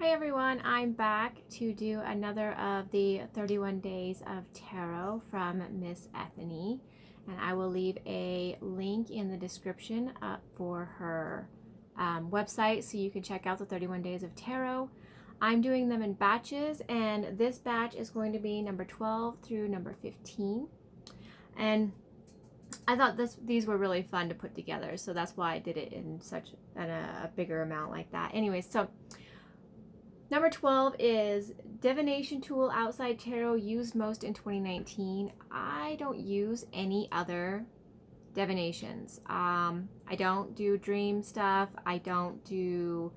Hi everyone, I'm back to do another of the 31 Days of Tarot from Miss Ethony, and I will leave a link in the description for her website so you can check out the 31 Days of Tarot. I'm doing them in batches, and this batch is going to be number 12 through number 15, and I thought these were really fun to put together, so that's why I did it in such a bigger amount like that. Anyway, so number 12 is divination tool outside tarot used most in 2019. I don't use any other divinations. I don't do dream stuff. I don't do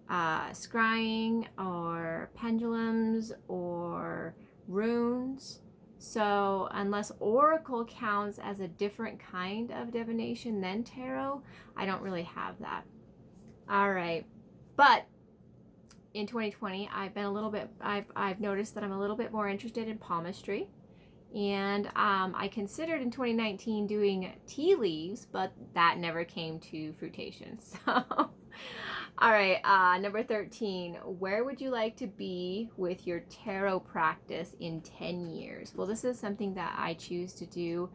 scrying or pendulums or runes. So unless oracle counts as a different kind of divination than tarot, I don't really have that. All right, but in 2020, I've noticed that I'm a little bit more interested in palmistry, and I considered in 2019 doing tea leaves, but that never came to fruition. So, all right, number 13. Where would you like to be with your tarot practice in 10 years? Well, this is something that I choose to do,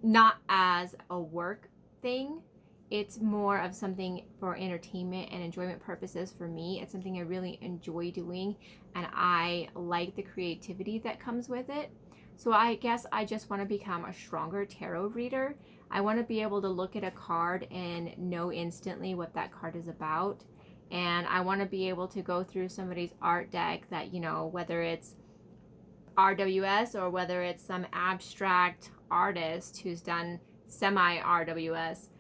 not as a work thing. It's more of something for entertainment and enjoyment purposes for me. It's something I really enjoy doing, and I like the creativity that comes with it. So I guess I just want to become a stronger tarot reader. I want to be able to look at a card and know instantly what that card is about. And I want to be able to go through somebody's art deck that, you know, whether it's RWS or whether it's some abstract artist who's done semi-RWS,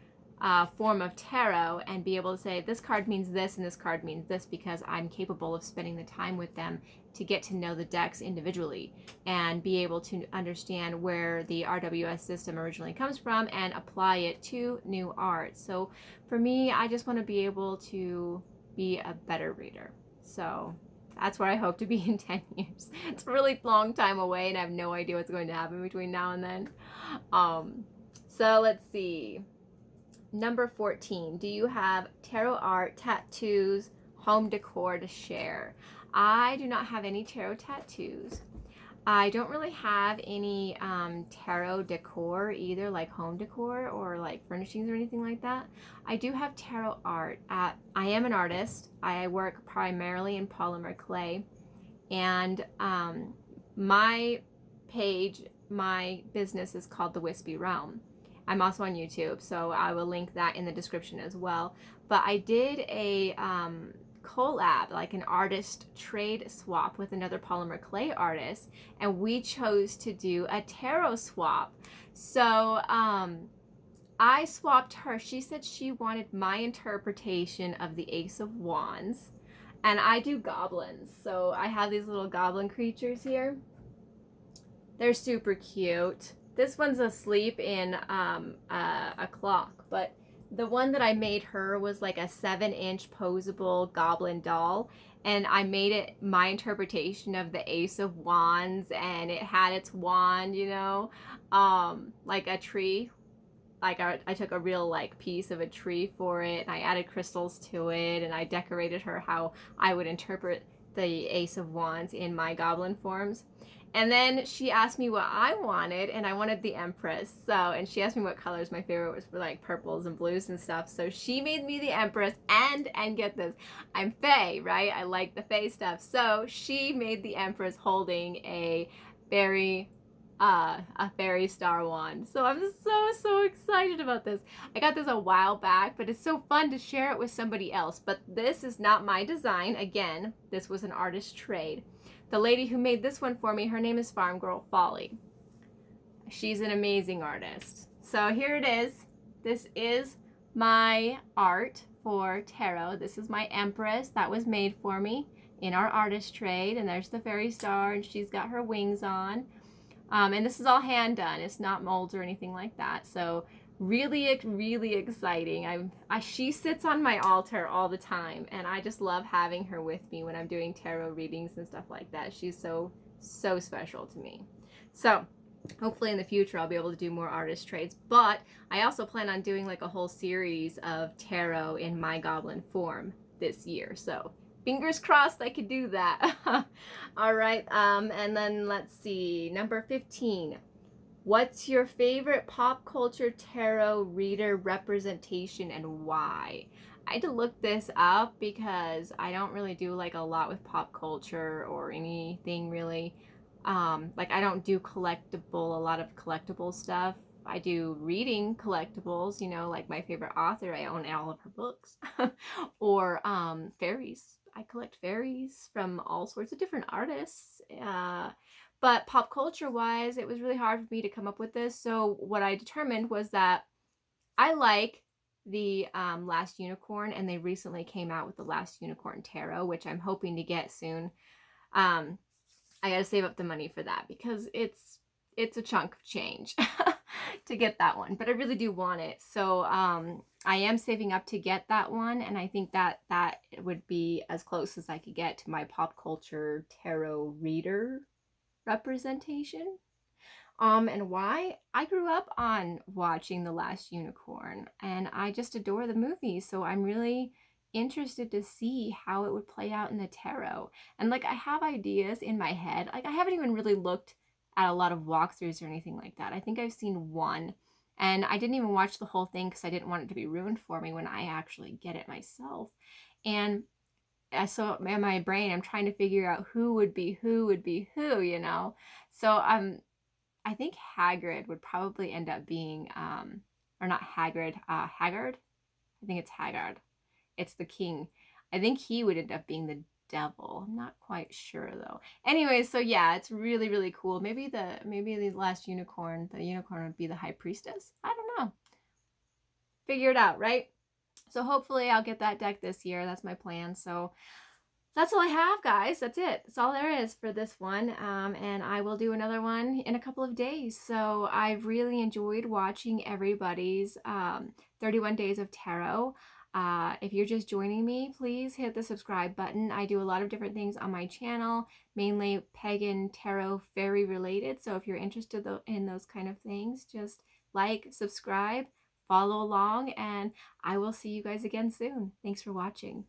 form of tarot, and be able to say this card means this and this card means this, because I'm capable of spending the time with them to get to know the decks individually and be able to understand where the RWS system originally comes from and apply it to new art. So for me, I just want to be able to be a better reader. So that's where I hope to be in 10 years. It's a really long time away, and I have no idea what's going to happen between now and then. So let's see. Number 14, do you have tarot art, tattoos, home decor to share? I do not have any tarot tattoos. I don't really have any tarot decor either, like home decor or like furnishings or anything like that. I do have tarot art. I am an artist. I work primarily in polymer clay, and my page, my business is called the Wispy Realm. I'm also on YouTube, so I will link that in the description as well. But I did a collab, like an artist trade swap with another polymer clay artist, and we chose to do a tarot swap. So I swapped her. She said she wanted my interpretation of the Ace of Wands, and I do goblins. So I have these little goblin creatures here. They're super cute. This one's asleep in a clock, but the one that I made her was like a 7-inch posable goblin doll, and I made it my interpretation of the Ace of Wands, and it had its wand, you know, like a tree. Like I took a real like piece of a tree for it, and I added crystals to it, and I decorated her how I would interpret the Ace of Wands in my goblin forms. And then she asked me what I wanted, and I wanted the Empress. So, and she asked me what colors my favorite was, for like purples and blues and stuff. So she made me the Empress, and get this, I'm Fae, right? I like the Fae stuff. So she made the Empress holding a fairy star wand. So I'm so excited about this. I got this a while back, but it's so fun to share it with somebody else. But this is not my design. Again, this was an artist trade. The lady who made this one for me, her name is Farm Girl Folly. She's an amazing artist. So here it is. This is my art for tarot. This is my Empress that was made for me in our artist trade. And there's the fairy star, and she's got her wings on. And this is all hand done. It's not molds or anything like that. So really exciting. She sits on my altar all the time, and I just love having her with me when I'm doing tarot readings and stuff like that. She's so special to me. So Hopefully in the future I'll be able to do more artist trades, but I also plan on doing like a whole series of tarot in my goblin form this year. So fingers crossed I could do that. All right, and then let's see, number 15. What's your favorite pop culture tarot reader representation and why? I had to look this up because I don't really do like a lot with pop culture or anything really. Like I don't do a lot of collectible stuff. I do reading collectibles, you know, like my favorite author, I own all of her books. Or fairies. I collect fairies from all sorts of different artists. But pop culture wise, it was really hard for me to come up with this. So what I determined was that I like the Last Unicorn, and they recently came out with the Last Unicorn Tarot, which I'm hoping to get soon. Um, I gotta save up the money for that because it's a chunk of change to get that one, but I really do want it. So I am saving up to get that one, and I think that that would be as close as I could get to my pop culture tarot reader representation. And why? I grew up on watching The Last Unicorn, and I just adore the movie, so I'm really interested to see how it would play out in the tarot. And like I have ideas in my head. Like I haven't even really looked at a lot of walkthroughs or anything like that. I think I've seen one, and I didn't even watch the whole thing because I didn't want it to be ruined for me when I actually get it myself. And so in my brain, I'm trying to figure out who would be who would be who, you know? So I think Hagrid would probably end up being, or not Hagrid, Haggard? I think it's Haggard. It's the king. I think he would end up being the devil. I'm not quite sure though. Anyway, so yeah, it's really, really cool. Maybe the last unicorn, the unicorn would be the high priestess. I don't know. Figure it out, right? So hopefully I'll get that deck this year. That's my plan. So that's all I have, guys. That's it. That's all there is for this one. And I will do another one in a couple of days. So I've really enjoyed watching everybody's 31 Days of Tarot. If you're just joining me, please hit the subscribe button. I do a lot of different things on my channel, mainly pagan, tarot, fairy related. So if you're interested in those kind of things, just like, subscribe, follow along, and I will see you guys again soon. Thanks for watching.